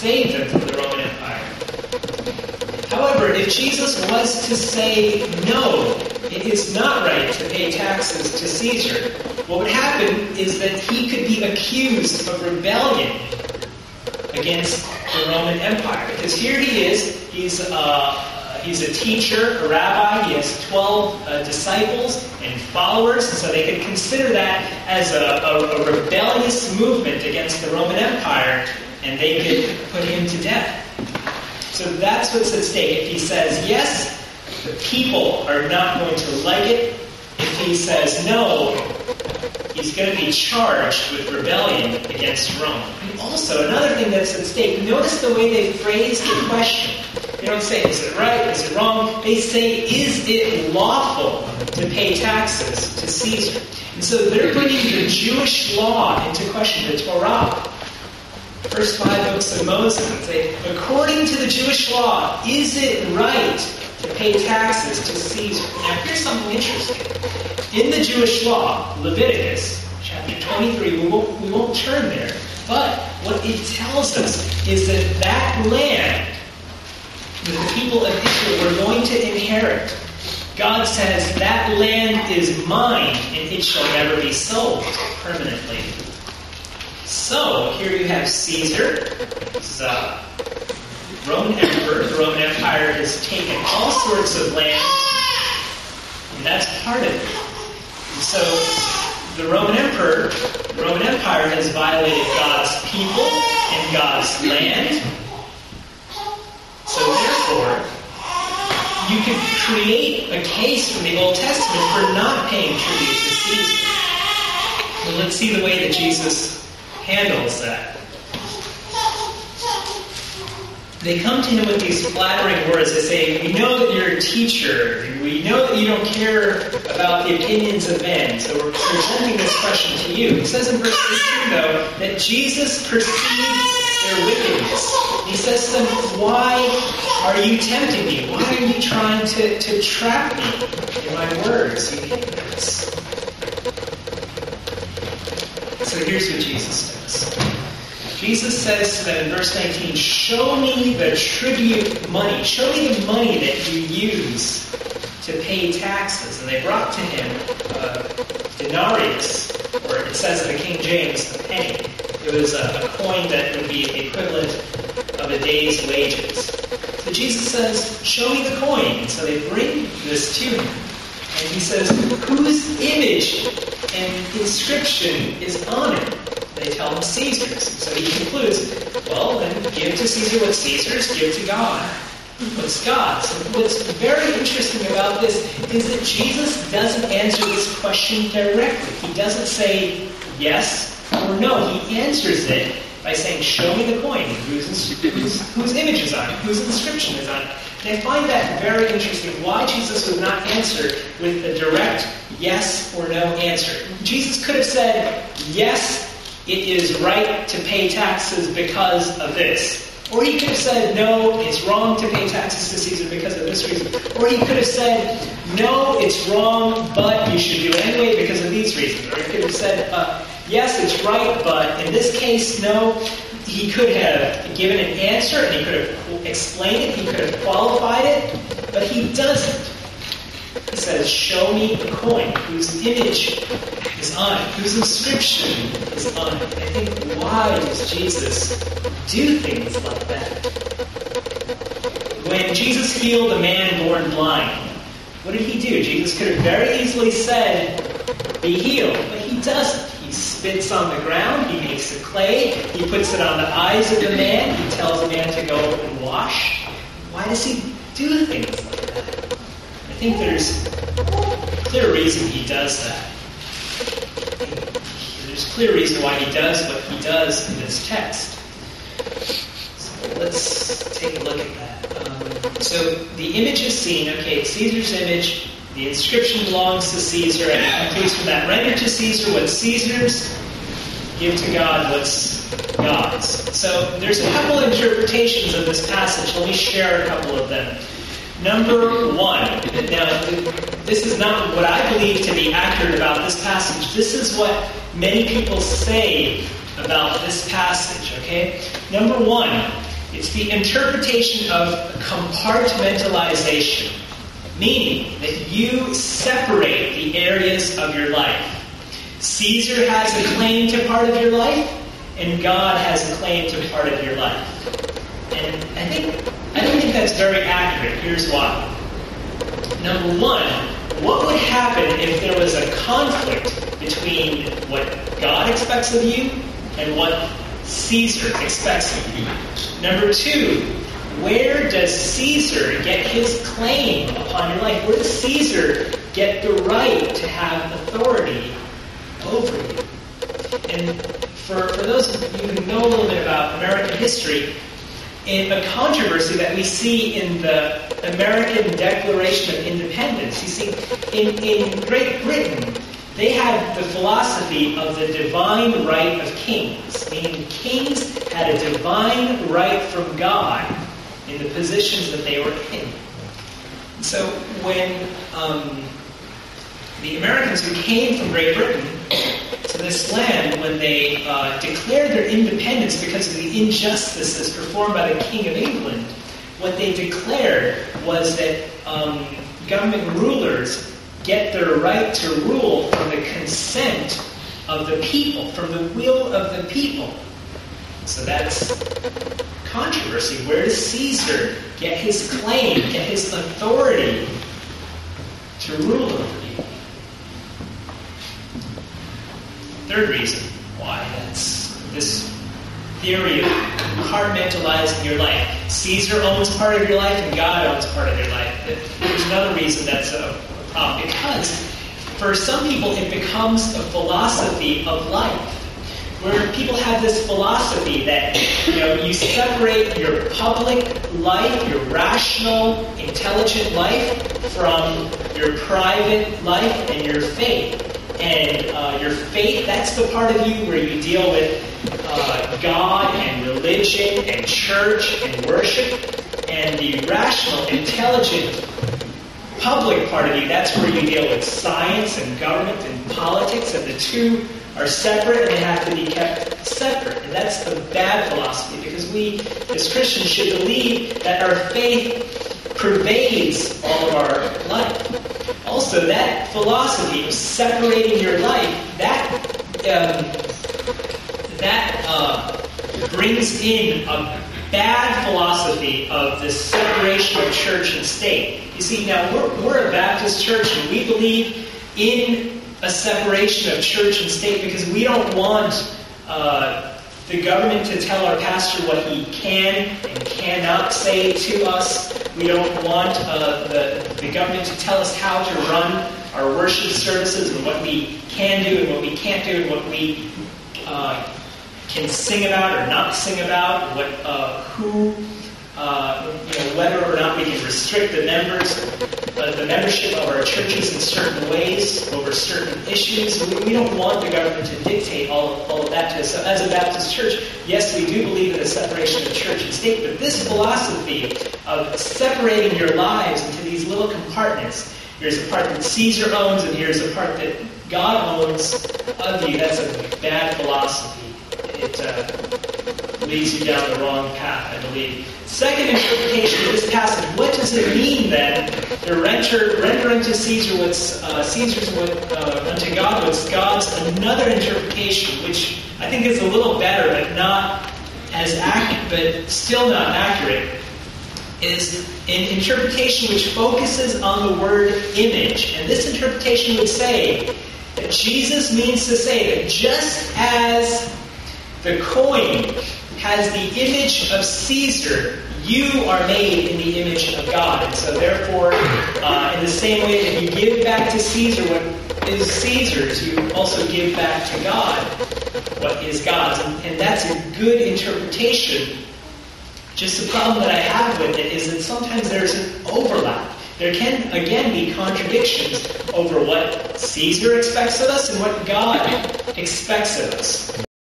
saved them from the Roman Empire. However, if Jesus was to say, no, it is not right to pay taxes to Caesar, what would happen is that he could be accused of rebellion against the Roman Empire. Because here he is, he's a teacher, a rabbi, he has 12 disciples and followers, and so they could consider that as a rebellious movement against the Roman Empire, and they could put him to death. So that's what's at stake. If he says yes, the people are not going to like it. If he says no, he's going to be charged with rebellion against Rome. And also, another thing that's at stake, notice the way they phrase the question. They don't say, is it right, is it wrong? They say, is it lawful to pay taxes to Caesar? And so they're bringing the Jewish law into question, the Torah. First 5 books of Moses, and say, according to the Jewish law, is it right to pay taxes to Caesar? Now, here's something interesting. In the Jewish law, Leviticus, chapter 23, we won't turn there, but what it tells us is that that land that the people of Israel were going to inherit, God says, that land is mine, and it shall never be sold permanently. So, here you have Caesar, this is a Roman emperor. The Roman Empire has taken all sorts of land, and that's part of it. And so, the Roman Empire has violated God's people and God's land. So therefore, you could create a case from the Old Testament for not paying tribute to Caesar. Well, let's see the way that Jesus handles that. They come to him with these flattering words. They say, we know that you're a teacher. We know that you don't care about the opinions of men. So we're presenting this question to you. He says in verse 18, though, that Jesus perceived their wickedness. He says to them, why are you tempting me? Why are you trying to trap me in my words, you hypocrites? So here's what Jesus says. Jesus says to them in verse 19, show me the tribute money. Show me the money that you use to pay taxes. And they brought to him a denarius, or it says in the King James, a penny. It was a coin that would be the equivalent of a day's wages. So Jesus says, show me the coin. And so they bring this to him. And he says, whose image and inscription is on it? They tell him Caesar's. So he concludes, well, then give to Caesar what's Caesar's, give to God what's God's. And what's very interesting about this is that Jesus doesn't answer this question directly. He doesn't say yes or no. He answers it by saying, show me the coin, whose image is on it, whose inscription is on it. And I find that very interesting, why Jesus would not answer with a direct yes or no answer. Jesus could have said, yes, it is right to pay taxes because of this. Or he could have said, no, it's wrong to pay taxes to Caesar because of this reason. Or he could have said, no, it's wrong, but you should do it anyway because of these reasons. Or he could have said, yes, it's right, but in this case, no. He could have given an answer, and he could have explained it, he could have qualified it, but he doesn't. He says, show me the coin whose image is on it, whose inscription is on it. I think, why does Jesus do things like that? When Jesus healed a man born blind, what did he do? Jesus could have very easily said, be healed, but he doesn't. He spits on the ground, he makes the clay, he puts it on the eyes of the man, he tells the man to go and wash. Why does he do things like that? I think there's a clear reason he does that. There's a clear reason why he does what he does in this text. So let's take a look at that. So the image is seen, okay, Caesar's image. The inscription belongs to Caesar, and it concludes from that. Render to Caesar what's Caesar's, give to God what's God's. So there's a couple of interpretations of this passage. Let me share a couple of them. Number one, now this is not what I believe to be accurate about this passage. This is what many people say about this passage, okay? Number one, It's the interpretation of compartmentalization, meaning that you separate the areas of your life. Caesar has a claim to part of your life, and God has a claim to part of your life. And I don't think that's very accurate. Here's why. Number one, what would happen if there was a conflict between what God expects of you and what Caesar expects of you? Number two, where does Caesar get his claim upon your life? Where does Caesar get the right to have authority over you? And for those of you who know a little bit about American history, in a controversy that we see in the American Declaration of Independence, you see, in Great Britain, they had the philosophy of the divine right of kings, meaning kings had a divine right from God in the positions that they were in. So when the Americans who came from Great Britain to this land, when they declared their independence because of the injustices performed by the King of England, what they declared was that government rulers get their right to rule from the consent of the people, from the will of the people. So that's controversy. Where does Caesar get his claim, get his authority to rule over you? Third reason why that's this theory of compartmentalizing your life. Caesar owns part of your life and God owns part of your life. There's another reason that's a problem. Because for some people it becomes a philosophy of life, where people have this philosophy that you separate your public life, your rational, intelligent life, from your private life and your faith. And your faith, that's the part of you where you deal with God and religion and church and worship. And the rational, intelligent, public part of you, that's where you deal with science and government and politics. And the two are separate and they have to be kept separate. And that's the bad philosophy, because we as Christians should believe that our faith pervades all of our life. Also, that philosophy of separating your life, that brings in a bad philosophy of the separation of church and state. You see, now we're a Baptist church and we believe in a separation of church and state because we don't want the government to tell our pastor what he can and cannot say to us. We don't want the government to tell us how to run our worship services and what we can do and what we can't do and what we can sing about or not sing about, whether or not we can restrict the membership of our churches in certain ways over certain issues. We don't want the government to dictate all of that to us. So as a Baptist church, yes, we do believe in the separation of church and state, but this philosophy of separating your lives into these little compartments, here's a part that Caesar owns and here's a part that God owns of you, that's a bad philosophy. It leads you down the wrong path, I believe. Second interpretation of this passage, what does it mean then to render unto Caesar what's Caesar's, unto God what's God's? Another interpretation, which I think is a little better, but not as accurate, but still not accurate, is an interpretation which focuses on the word image. And this interpretation would say that Jesus means to say that just as the coin has the image of Caesar, you are made in the image of God. And so therefore, in the same way that you give back to Caesar what is Caesar's, you also give back to God what is God's. And that's a good interpretation. Just the problem that I have with it is that sometimes there's an overlap. There can, again, be contradictions over what Caesar expects of us and what God expects of us.